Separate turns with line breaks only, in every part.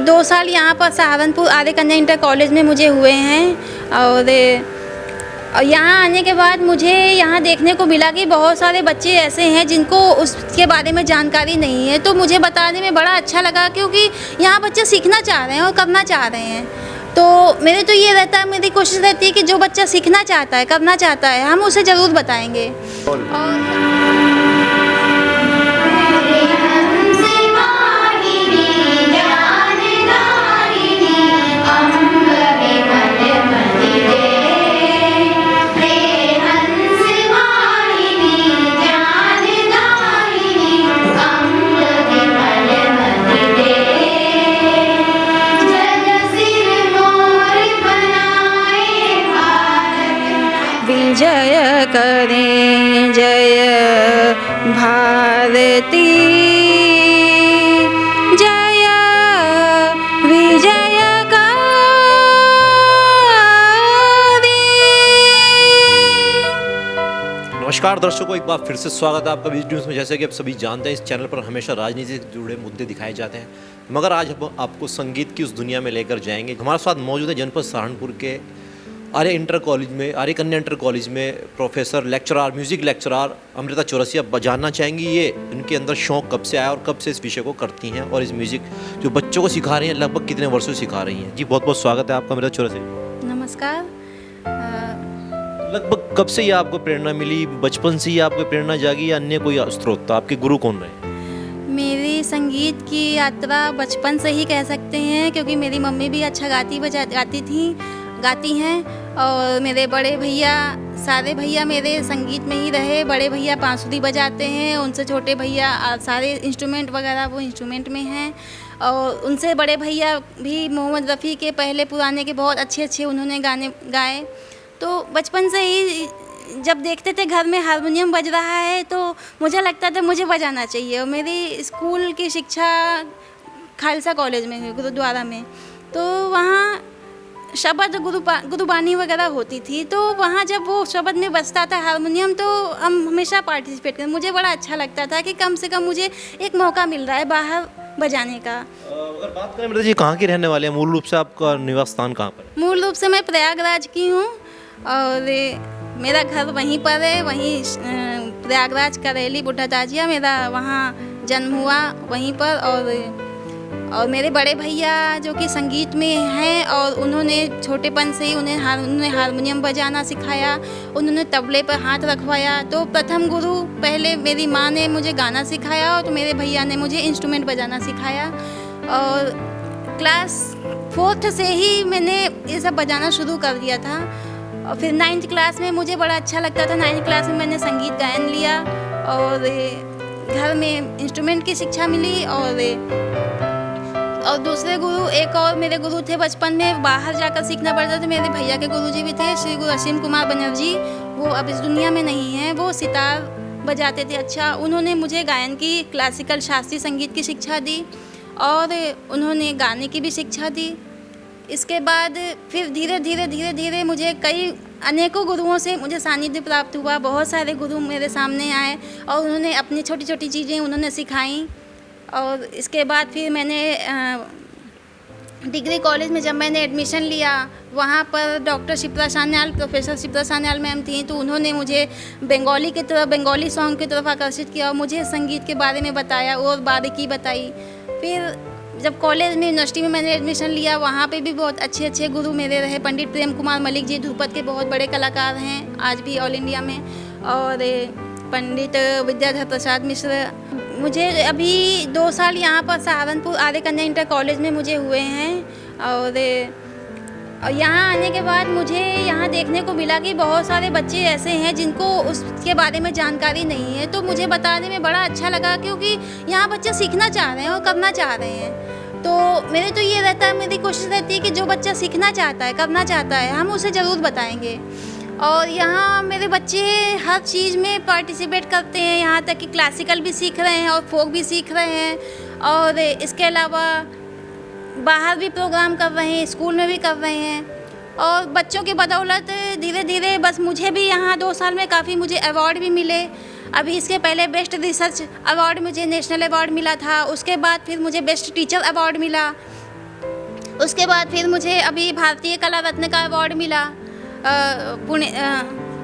2 साल यहाँ पर सहारनपुर आर्य कन्या इंटर कॉलेज में मुझे हुए हैं और यहाँ आने के बाद मुझे यहाँ देखने को मिला कि बहुत सारे बच्चे ऐसे हैं जिनको उसके बारे में जानकारी नहीं है। तो मुझे बताने में बड़ा अच्छा लगा क्योंकि यहाँ बच्चे सीखना चाह रहे हैं और करना चाह रहे हैं। तो मेरे तो ये रहता है, मेरी कोशिश रहती है कि जो बच्चा सीखना चाहता है, करना चाहता है, हम उसे ज़रूर बताएंगे। विजय करें जय भारती, जय विजय
नमस्कार दर्शकों, एक बार फिर से स्वागत है आपका न्यूज़ में। जैसे कि आप सभी जानते हैं, इस चैनल पर हमेशा राजनीति से जुड़े मुद्दे दिखाए जाते हैं, मगर आज हम आपको संगीत की उस दुनिया में लेकर जाएंगे। हमारे साथ मौजूद है जनपद सहारनपुर के आर्य कन्या इंटर कॉलेज में professor lecturer music lecturer Amrita Chaurasia. जानना चाहेंगी ये इनके अंदर शौक़ कब से आया और कब से इस विषय को करती हैं, और इस म्यूज़िक जो बच्चों को सिखा रही हैं लगभग कितने वर्षों से सिखा रही हैं। जी बहुत बहुत स्वागत है आपका अमृता चौरसिया।
नमस्कार।
लगभग कब से ये आपको प्रेरणा मिली? बचपन से ही आपको प्रेरणा जागी या अन्य कोई स्रोत था? आपके गुरु कौन रहे?
मेरी संगीत की यात्रा बचपन से ही कह सकते हैं, क्योंकि मेरी मम्मी भी अच्छा गाती हैं और मेरे बड़े भैया, सारे भैया मेरे संगीत में ही रहे। बड़े भैया बांसुरी बजाते हैं, उनसे छोटे भैया सारे इंस्ट्रूमेंट वगैरह वो इंस्ट्रूमेंट में हैं, और उनसे बड़े भैया भी मोहम्मद रफ़ी के पहले पुराने के बहुत अच्छे उन्होंने गाने गाए। तो बचपन से ही जब देखते थे घर में हारमोनियम बज रहा है तो मुझे लगता था मुझे बजाना चाहिए। और मेरी स्कूल की शिक्षा खालसा कॉलेज में हुई, गुरुद्वारा में। तो वहाँ शब्द गुरुबानी वगैरह होती थी, तो वहाँ जब वो शब्द में बजता था हारमोनियम तो हम हमेशा पार्टिसिपेट करते। मुझे बड़ा अच्छा लगता था कि कम से कम मुझे एक मौका मिल रहा है बाहर बजाने का।
अगर बात करें मृता जी, कहाँ के रहने वाले हैं? मूल रूप से आपका निवास स्थान कहाँ पर है?
मूल रूप से मैं प्रयागराज की हूँ और मेरा घर वहीं पर है, वहीं प्रयागराज करेली बुढ़ा दाजिया मेरा वहाँ जन्म हुआ वहीं पर। और मेरे बड़े भैया जो कि संगीत में हैं और उन्होंने छोटेपन से ही उन्होंने हारमोनियम बजाना सिखाया, उन्होंने तबले पर हाथ रखवाया। तो प्रथम गुरु पहले मेरी माँ ने मुझे गाना सिखाया और तो मेरे भैया ने मुझे इंस्ट्रूमेंट बजाना सिखाया। और क्लास 4th से ही मैंने ये सब बजाना शुरू कर दिया था। और फिर 9th क्लास में मुझे बड़ा अच्छा लगता था। 9th क्लास में मैंने संगीत गायन लिया और घर में इंस्ट्रूमेंट की शिक्षा मिली। और दूसरे गुरु, एक और मेरे गुरु थे बचपन में, बाहर जाकर सीखना पड़ता था। मेरे भैया के गुरुजी भी थे, श्री गुरु असीम कुमार बनर्जी। वो अब इस दुनिया में नहीं हैं, वो सितार बजाते थे अच्छा। उन्होंने मुझे गायन की, क्लासिकल शास्त्रीय संगीत की शिक्षा दी और उन्होंने गाने की भी शिक्षा दी। इसके बाद फिर धीरे धीरे मुझे अनेकों गुरुओं से मुझे सानिध्य प्राप्त हुआ। बहुत सारे गुरु मेरे सामने आए और उन्होंने अपनी छोटी छोटी चीज़ें उन्होंने सिखाई। और इसके बाद फिर मैंने डिग्री कॉलेज में जब मैंने एडमिशन लिया, वहाँ पर doctor Shipra Sanyal, professor Shipra Sanyal ma'am थी। तो उन्होंने मुझे बंगाली सॉन्ग की तरफ आकर्षित किया और मुझे संगीत के बारे में बताया और बारीकी बताई। फिर जब कॉलेज में, यूनिवर्सिटी में मैंने एडमिशन लिया, वहाँ पे भी बहुत अच्छे गुरु मेरे रहे। पंडित प्रेम कुमार मलिक जी ध्रुपद के बहुत बड़े कलाकार हैं आज भी ऑल इंडिया में, और पंडित विद्याधर प्रसाद मिश्र। मुझे अभी 2 साल यहाँ पर सहारनपुर आर्य कन्या इंटर कॉलेज में मुझे हुए हैं और यहाँ आने के बाद मुझे यहाँ देखने को मिला कि बहुत सारे बच्चे ऐसे हैं जिनको उसके बारे में जानकारी नहीं है। तो मुझे बताने में बड़ा अच्छा लगा क्योंकि यहाँ बच्चे सीखना चाह रहे हैं और करना चाह रहे हैं। तो मेरे तो ये रहता है, मेरी कोशिश रहती है कि जो बच्चा सीखना चाहता है, करना चाहता है, हम उसे ज़रूर बताएंगे। और यहाँ मेरे बच्चे हर चीज़ में पार्टिसिपेट करते हैं, यहाँ तक कि क्लासिकल भी सीख रहे हैं और फोक भी सीख रहे हैं। और इसके अलावा बाहर भी प्रोग्राम कर रहे हैं, स्कूल में भी कर रहे हैं। और बच्चों की बदौलत धीरे धीरे बस मुझे भी यहाँ 2 साल में काफ़ी मुझे अवार्ड भी मिले। अभी इसके पहले बेस्ट रिसर्च अवार्ड मुझे नेशनल अवार्ड मिला था, उसके बाद फिर मुझे बेस्ट टीचर अवार्ड मिला। उसके बाद फिर मुझे अभी भारतीय कला रत्न का अवार्ड मिला पुणे।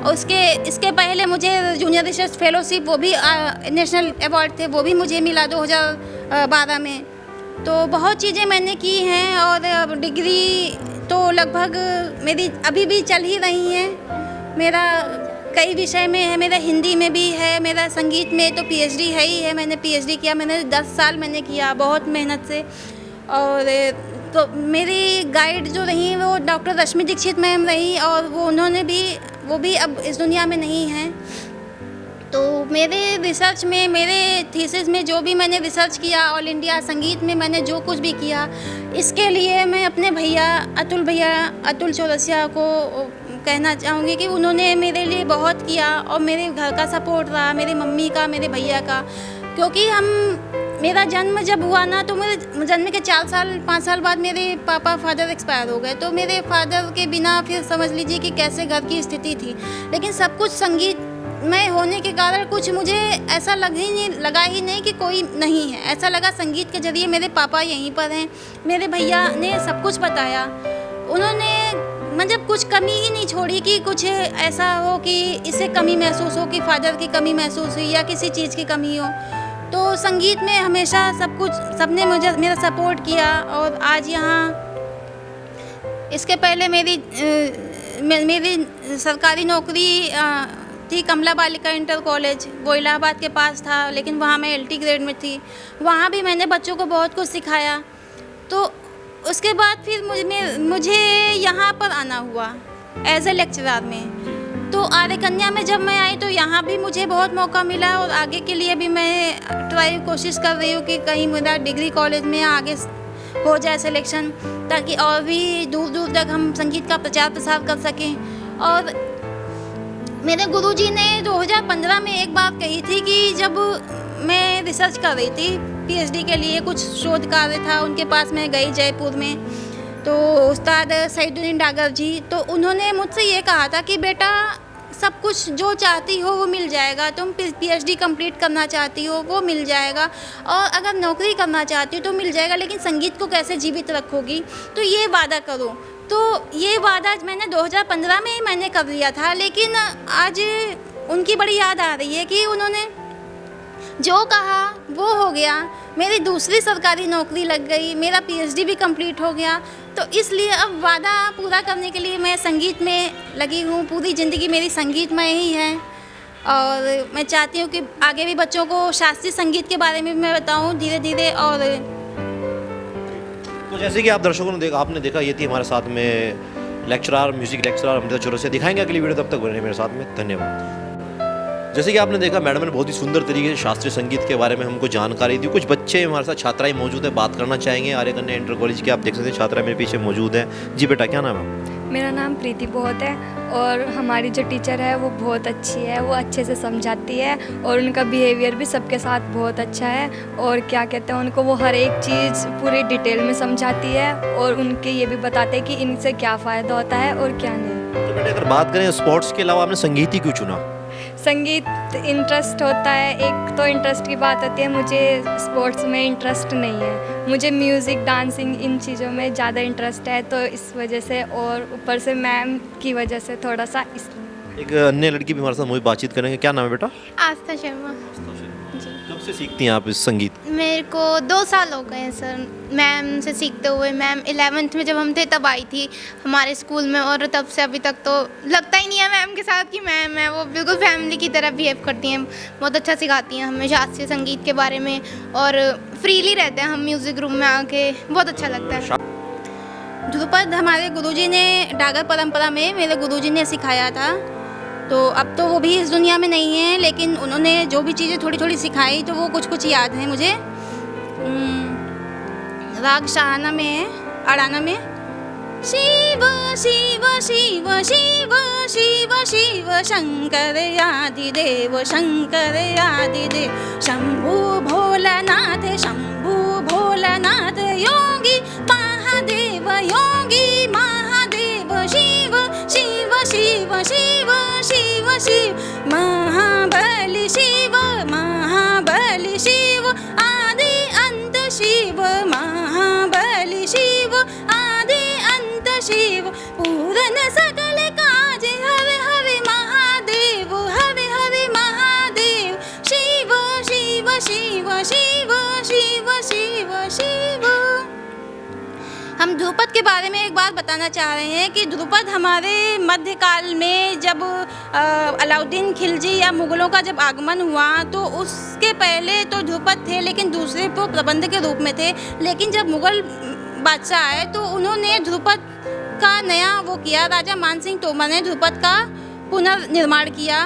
इसके पहले मुझे जूनियर रिसर्च फेलोशिप, वो भी नेशनल अवार्ड थे, वो भी मुझे मिला 2012 में। तो बहुत चीज़ें मैंने की हैं और डिग्री तो लगभग मेरी अभी भी चल ही रही हैं। मेरा कई विषय में है, मेरा हिंदी में भी है, मेरा संगीत में तो पीएचडी है ही है। मैंने पीएचडी किया, मैंने 10 साल मैंने किया बहुत मेहनत से। और तो मेरी गाइड जो रही वो डॉक्टर रश्मि दीक्षित मैम रही, और वो भी अब इस दुनिया में नहीं हैं। तो मेरे रिसर्च में, मेरे थीसिस में जो भी मैंने रिसर्च किया, ऑल इंडिया संगीत में मैंने जो कुछ भी किया, इसके लिए मैं अपने भैया अतुल चौरसिया को कहना चाहूँगी कि उन्होंने मेरे लिए बहुत किया। और मेरे घर का सपोर्ट रहा, मेरी मम्मी का, मेरे भैया का। क्योंकि मेरा जन्म जब हुआ ना, तो मेरे जन्म के 5 साल बाद मेरे फादर एक्सपायर हो गए। तो मेरे फादर के बिना फिर समझ लीजिए कि कैसे घर की स्थिति थी। लेकिन सब कुछ संगीत में होने के कारण कुछ मुझे ऐसा लगा ही नहीं कि कोई नहीं है। ऐसा लगा संगीत के ज़रिए मेरे पापा यहीं पर हैं। मेरे भैया ने सब कुछ बताया, उन्होंने मतलब कुछ कमी ही नहीं छोड़ी कि कुछ ऐसा हो कि इससे कमी महसूस हो, कि फादर की कमी महसूस हुई या किसी चीज़ की कमी हो। तो संगीत में हमेशा सबने मेरा सपोर्ट किया। और आज यहाँ, इसके पहले मेरी सरकारी नौकरी थी कमला बालिका इंटर कॉलेज, वो इलाहाबाद के पास था, लेकिन वहाँ मैं LT ग्रेड में थी। वहाँ भी मैंने बच्चों को बहुत कुछ सिखाया। तो उसके बाद फिर मुझे यहाँ पर आना हुआ एज ए लेक्चरर में। तो आर्य कन्या में जब मैं आई तो यहाँ भी मुझे बहुत मौका मिला, और आगे के लिए भी मैं कोशिश कर रही हूँ कि कहीं मेरा डिग्री कॉलेज में आगे हो जाए सिलेक्शन, ताकि और भी दूर दूर तक हम संगीत का प्रचार प्रसार कर सकें। और मेरे गुरुजी ने 2015 में एक बात कही थी कि जब मैं रिसर्च कर रही थी पीएचडी के लिए, कुछ शोध कार्य था, उनके पास मैं गई जयपुर में। तो उस्ताद सईदुद्दीन डागर जी, तो उन्होंने मुझसे ये कहा था कि बेटा सब कुछ जो चाहती हो वो मिल जाएगा, तुम पीएचडी कंप्लीट करना चाहती हो वो मिल जाएगा, और अगर नौकरी करना चाहती हो तो मिल जाएगा, लेकिन संगीत को कैसे जीवित रखोगी, तो ये वादा करो। तो ये वादा मैंने 2015 में ही मैंने कर लिया था। लेकिन आज उनकी बड़ी याद आ रही है कि उन्होंने जो कहा वो हो गया। मेरी दूसरी सरकारी नौकरी लग गई, मेरा पीएचडी भी कंप्लीट हो गया। तो इसलिए अब वादा पूरा करने के लिए मैं संगीत में लगी हूँ। पूरी ज़िंदगी मेरी संगीतमय ही है, और मैं चाहती हूँ कि आगे भी बच्चों को शास्त्रीय संगीत के बारे में मैं बताऊँ धीरे धीरे। और
तो जैसे कि आप दर्शकों ने आपने देखा, ये थी हमारे साथ में lecturer, music lecturer Amrita Chaurasia. दिखाएंगे अगली वीडियो, तब तक बने मेरे साथ में। धन्यवाद। जैसे कि आपने देखा, मैडम ने बहुत ही सुंदर तरीके से शास्त्रीय संगीत के बारे में हमको जानकारी दी। कुछ बच्चे हमारे साथ छात्राएं मौजूद है, बात करना चाहेंगे आर्य कन्या इंटर कॉलेज के। आप देख सकते हैं छात्रा मेरे पीछे मौजूद है। जी बेटा, क्या नाम है?
मेरा नाम प्रीति बहुत है, और हमारी जो टीचर है वो बहुत अच्छी है, वो अच्छे से समझाती है, और उनका बिहेवियर भी सबके साथ बहुत अच्छा है। और क्या कहते हैं, उनको वो हर एक चीज़ पूरी डिटेल में समझाती है, और उनके ये भी बताते हैं कि इनसे क्या फ़ायदा होता है और क्या नहीं।
तो बेटा अगर बात करें स्पोर्ट्स के अलावा, आपने संगीत ही क्यों चुना?
संगीत इंटरेस्ट होता है, एक तो इंटरेस्ट की बात होती है। मुझे स्पोर्ट्स में इंटरेस्ट नहीं है, मुझे म्यूज़िक, डांसिंग, इन चीज़ों में ज़्यादा इंटरेस्ट है। तो इस वजह से, और ऊपर से मैम की वजह से थोड़ा सा
एक अन्य लड़की भी हमारे साथ मुझे बातचीत करेंगे। क्या नाम है बेटा?
आस्था शर्मा।
कब से सीखती हैं आप इस संगीत?
मेरे को 2 साल हो गए हैं सर मैम से सीखते हुए। मैम 11th में जब हम थे तब आई थी हमारे स्कूल में, और तब से अभी तक तो लगता ही नहीं है मैम के साथ कि मैम है। वो बिल्कुल फैमिली की तरह बिहेव करती हैं, बहुत अच्छा सिखाती हैं हमें शास्त्रीय संगीत के बारे में, और फ्रीली रहते हैं हम म्यूज़िक रूम में आके, बहुत अच्छा लगता है।
ध्रुपद हमारे गुरुजी ने डागर परंपरा में मेरे गुरुजी ने सिखाया था। तो अब तो वो भी इस दुनिया में नहीं है, लेकिन उन्होंने जो भी चीज़ें थोड़ी थोड़ी सिखाई तो वो कुछ कुछ याद है मुझे। राग शाहाना में है, अड़ाना में। शिव शिव शिव शिव शिव शिव शंकर आदिदेव, शंकर आदिदेव, शंभु भोलानाथ, शंभु भोलानाथ, योगी महादेव, योगी महादेव, शिव शिव शिव शिव शिव शिव, महाबली शिव, महाबली शिव, आदि अंत शिव, महाबली शिव, शिव पूरन सकल काज हरे हरे महादेव हरे हरे महादेव शिव शिव शिव शिव शिव शिव शिव। हम ध्रुपद के बारे में एक बात बताना चाह रहे हैं कि ध्रुपद हमारे मध्यकाल में जब अलाउद्दीन खिलजी या मुग़लों का जब आगमन हुआ तो उसके पहले तो ध्रुपद थे, लेकिन दूसरे को प्रबंध के रूप में थे। लेकिन जब मुग़ल बादशाह आए तो उन्होंने ध्रुपद का नया वो किया, राजा मानसिंह तोमर ने ध्रुपद का पुनर्निर्माण किया,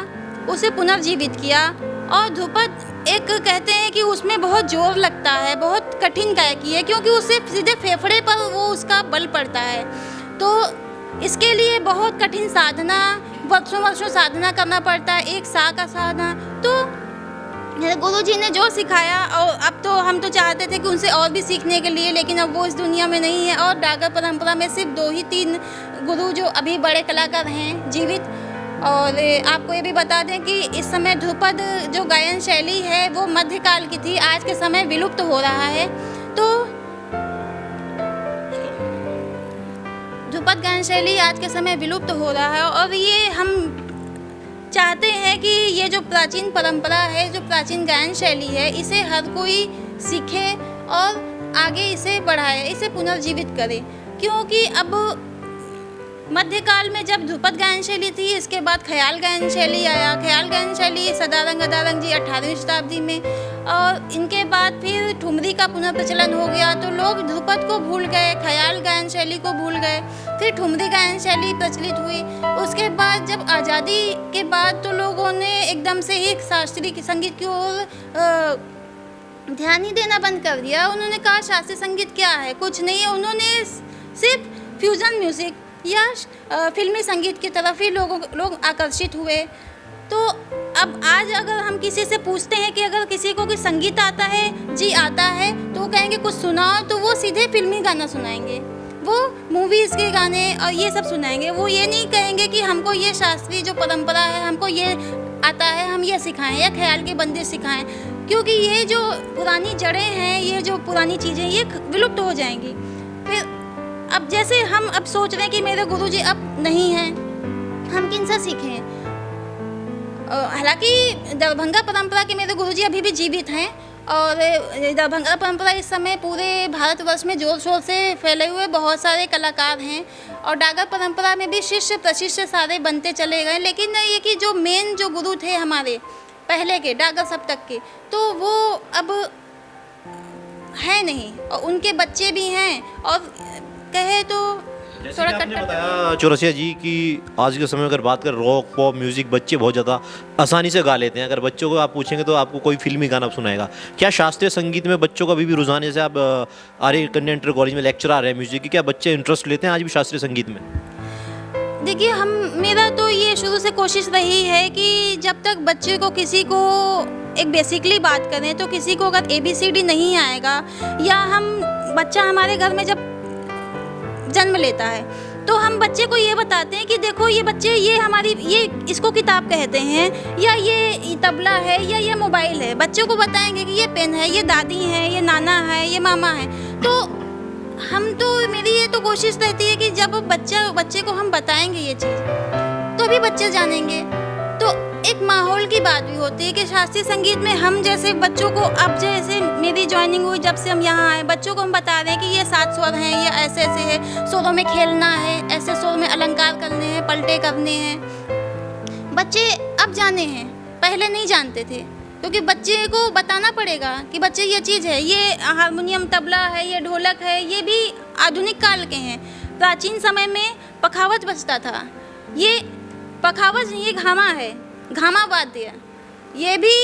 उसे पुनर्जीवित किया। और ध्रुपद एक कहते हैं कि उसमें बहुत जोर लगता है, बहुत कठिन गायकी है, क्योंकि उससे सीधे फेफड़े पर वो उसका बल पड़ता है। तो इसके लिए बहुत कठिन साधना, वर्षों वर्षों साधना करना पड़ता है, एक सा का साधना। तो गुरु जी ने जो सिखाया, और अब तो हम तो चाहते थे कि उनसे और भी सीखने के लिए, लेकिन अब वो इस दुनिया में नहीं है। और डागर परंपरा में सिर्फ 2 ही 3 गुरु जो अभी बड़े कलाकार हैं जीवित। और आपको ये भी बता दें कि इस समय ध्रुपद जो गायन शैली है वो मध्यकाल की थी, आज के समय विलुप्त हो रहा है। तो ध्रुपद गायन शैली आज के समय विलुप्त हो रहा है, और ये हम चाहते हैं कि ये जो प्राचीन परंपरा है, जो प्राचीन गायन शैली है, इसे हर कोई सीखे और आगे इसे बढ़ाए, इसे पुनर्जीवित करे। क्योंकि अब मध्यकाल में जब ध्रुपद गायन शैली थी, इसके बाद ख्याल गायन शैली आया। ख्याल गायन शैली सदारंग अदारंग जी 18वीं शताब्दी में, और इनके बाद फिर ठुमरी का पुनर्प्रचलन हो गया। तो लोग ध्रुपद को भूल गए, ख्याल गायन शैली को भूल गए, फिर ठुमरी गायन शैली प्रचलित हुई। उसके बाद जब आज़ादी के बाद तो लोगों ने एकदम से ही शास्त्रीय संगीत की ओर ध्यान ही देना बंद कर दिया। उन्होंने कहा शास्त्रीय संगीत क्या है, कुछ नहीं है। उन्होंने सिर्फ फ्यूजन म्यूज़िक या फिल्मी संगीत की तरफ ही लोग आकर्षित हुए। तो अब आज अगर हम किसी से पूछते हैं कि अगर किसी को कि संगीत आता है, जी आता है, तो वो कहेंगे कुछ सुनाओ, तो वो सीधे फिल्मी गाना सुनाएंगे, वो मूवीज़ के गाने और ये सब सुनाएंगे। वो ये नहीं कहेंगे कि हमको ये शास्त्रीय जो परंपरा है, हमको ये आता है, हम ये सिखाएं, या ख्याल की बंदिश सिखाएं। क्योंकि ये जो पुरानी जड़ें हैं, ये जो पुरानी चीज़ें, ये विलुप्त हो जाएंगी। फिर अब जैसे हम अब सोच रहे हैं कि मेरे गुरुजी अब नहीं हैं, हम किन से सीखें। हालांकि दरभंगा परंपरा के मेरे गुरुजी अभी भी जीवित हैं, और दरभंगा परंपरा इस समय पूरे भारतवर्ष में जोर शोर से फैले हुए बहुत सारे कलाकार हैं। और डागर परंपरा में भी शिष्य प्रशिष्य सारे बनते चले गए। लेकिन ये कि जो मेन जो गुरु थे हमारे पहले के डागर सप्तक के, तो वो अब है नहीं, और उनके बच्चे भी हैं। और कहे तो थोड़ा
आपने बताया चौरसिया जी कि आज के समय अगर बात करें रॉक पॉप म्यूजिक, बच्चे बहुत ज़्यादा आसानी से गा लेते हैं। अगर बच्चों को आप पूछेंगे तो आपको कोई फिल्मी गाना सुनाएगा। क्या शास्त्रीय संगीत में बच्चों का अभी भी रुझान, जैसे आप आर्य कन्या इंटर कॉलेज में लेक्चर आ रहे हैं म्यूजिक की, क्या बच्चे इंटरेस्ट लेते हैं आज भी शास्त्रीय संगीत में?
देखिए, मेरा तो ये शुरू से कोशिश रही है कि जब तक बच्चे को किसी को एक बेसिकली बात करें, तो किसी को अगर ABCD नहीं आएगा, या हम बच्चा हमारे घर में जब जन्म लेता है तो हम बच्चे को ये बताते हैं कि देखो ये बच्चे, ये हमारी, ये इसको किताब कहते हैं, या ये तबला है, या ये मोबाइल है। बच्चे को बताएंगे कि ये पेन है, ये दादी है, ये नाना है, ये मामा है। तो हम तो, मेरी ये तो कोशिश रहती है कि जब बच्चे को हम बताएंगे ये चीज़, तो भी बच्चे जानेंगे। तो एक माहौल की बात भी होती है कि शास्त्रीय संगीत में हम जैसे बच्चों को, अब जैसे मेरी ज्वाइनिंग हुई, जब से हम यहाँ आए, बच्चों को हम बता रहे हैं कि ये 7 स्वर हैं, ये ऐसे ऐसे है, स्वरों में खेलना है, ऐसे स्वर में अलंकार करने हैं, पलटे करने हैं। बच्चे अब जाने हैं, पहले नहीं जानते थे। क्योंकि बच्चे को बताना पड़ेगा कि बच्चे ये चीज़ है, ये हारमोनियम तबला है, ये ढोलक है, ये भी आधुनिक काल के हैं। प्राचीन समय में पखावज बजता था, ये पखावज, ये घामा है, घामा वाद्य, ये भी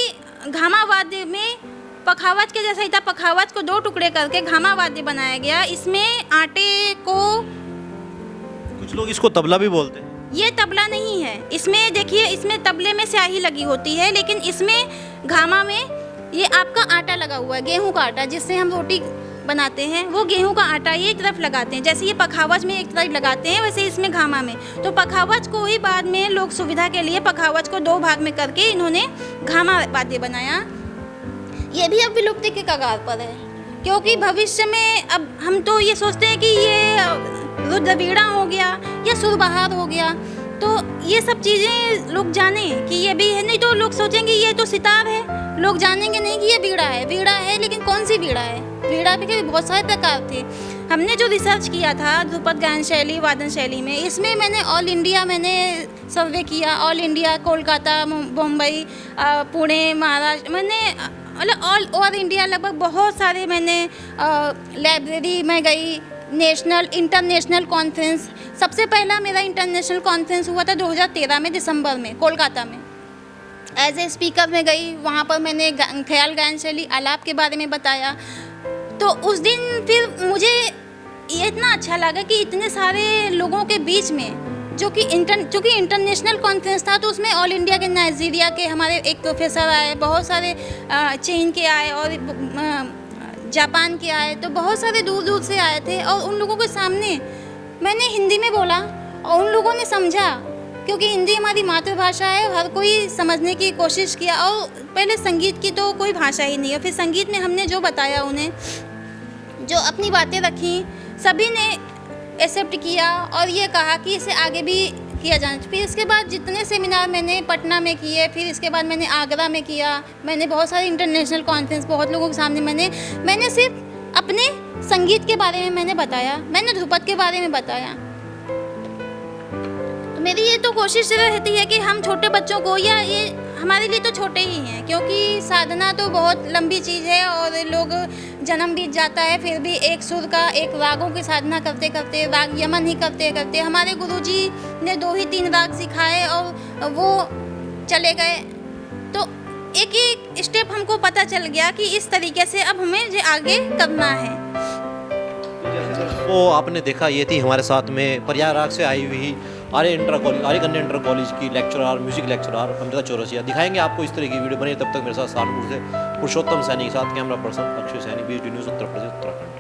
घामा वाद्य में पखावज के जैसा ही था। पखावज को 2 टुकड़े करके घामा वाद्य बनाया गया। इसमें आटे को,
कुछ लोग इसको तबला भी बोलते हैं।
ये तबला नहीं है। इसमें देखिए, इसमें तबले में स्याही लगी होती है, लेकिन इसमें घामा में ये आपका आटा लगा हुआ है, गेहूं का आटा, जिससे हम रोटी बनाते हैं, वो गेहूं का आटा ये एक तरफ लगाते हैं। जैसे ये पखावज में एक तरफ लगाते हैं, वैसे इसमें घामा में। तो पखावज को ही बाद में लोग सुविधा के लिए पखावज को 2 भाग में करके इन्होंने घामा वाद्य बनाया। ये भी अब विलुप्ति के कगार पर है, क्योंकि भविष्य में अब हम तो ये सोचते हैं कि ये रुद्रवीणा हो गया या सुरबहार हो गया। तो ये सब चीज़ें लोग जाने कि ये भी है, नहीं तो लोग सोचेंगे ये तो सितार है, लोग जानेंगे नहीं कि ये बीड़ा है। बीड़ा है लेकिन कौन सी बीड़ा है? बीड़ा के बहुत सारे प्रकार थे। हमने जो रिसर्च किया था ध्रुपद गायन शैली वादन शैली में, इसमें मैंने ऑल इंडिया सर्वे किया। ऑल इंडिया, कोलकाता, मुंबई, पुणे, महाराष्ट्र, मैंने मतलब ऑल इंडिया लगभग बहुत सारे मैंने लाइब्रेरी में गई। नेशनल इंटरनेशनल कॉन्फ्रेंस, सबसे पहला मेरा इंटरनेशनल कॉन्फ्रेंस हुआ था 2013 में दिसंबर में कोलकाता में। एज ए स्पीकर में गई, वहाँ पर मैंने ख्याल गायन शैली आलाप के बारे में बताया। तो उस दिन फिर मुझे ये इतना अच्छा लगा कि इतने सारे लोगों के बीच में चूँकि इंटरनेशनल कॉन्फ्रेंस था, तो उसमें ऑल इंडिया के, नाइजीरिया के हमारे एक प्रोफेसर आए, बहुत सारे चीन के आए और जापान के आए, तो बहुत सारे दूर दूर से आए थे। और उन लोगों के सामने मैंने हिंदी में बोला और उन लोगों ने समझा, क्योंकि हिंदी हमारी मातृभाषा है, हर कोई समझने की कोशिश किया। और पहले संगीत की तो कोई भाषा ही नहीं है, फिर संगीत में हमने जो बताया, उन्हें जो अपनी बातें रखी, सभी ने एक्सेप्ट किया और ये कहा कि इसे आगे भी किया जाना। फिर इसके बाद जितने सेमिनार मैंने पटना में किए, फिर इसके बाद मैंने आगरा में किया, मैंने बहुत सारे इंटरनेशनल कॉन्फ्रेंस बहुत लोगों के सामने मैंने सिर्फ अपने संगीत के बारे में मैंने बताया, मैंने ध्रुपद के बारे में बताया। तो मेरी ये तो कोशिश रहती है कि हम छोटे बच्चों को, या ये हमारे लिए तो छोटे ही हैं, क्योंकि साधना तो बहुत लंबी चीज़ है और लोग जन्म बीत जाता है, फिर भी एक सुर का, एक रागों की साधना करते करते, राग यमन ही करते करते हमारे गुरुजी ने 2 ही 3 राग सिखाए और वो चले गए। तो एक एक स्टेप हमको पता चल गया कि इस तरीके से अब हमें जो आगे करना है।
वो आपने देखा, ये थी हमारे साथ में प्रयागराज से आई हुई आर्य कन्या इंटर कॉलेज की lecturer, music lecturer Amrita Chaurasia. दिखाएंगे आपको इस तरह की वीडियो बनी। तब तक मेरे साथ सहारनपुर से पुरुषोत्तम सैनी के साथ camera person Akshay Saini, BHD news Uttar Pradesh Uttarakhand.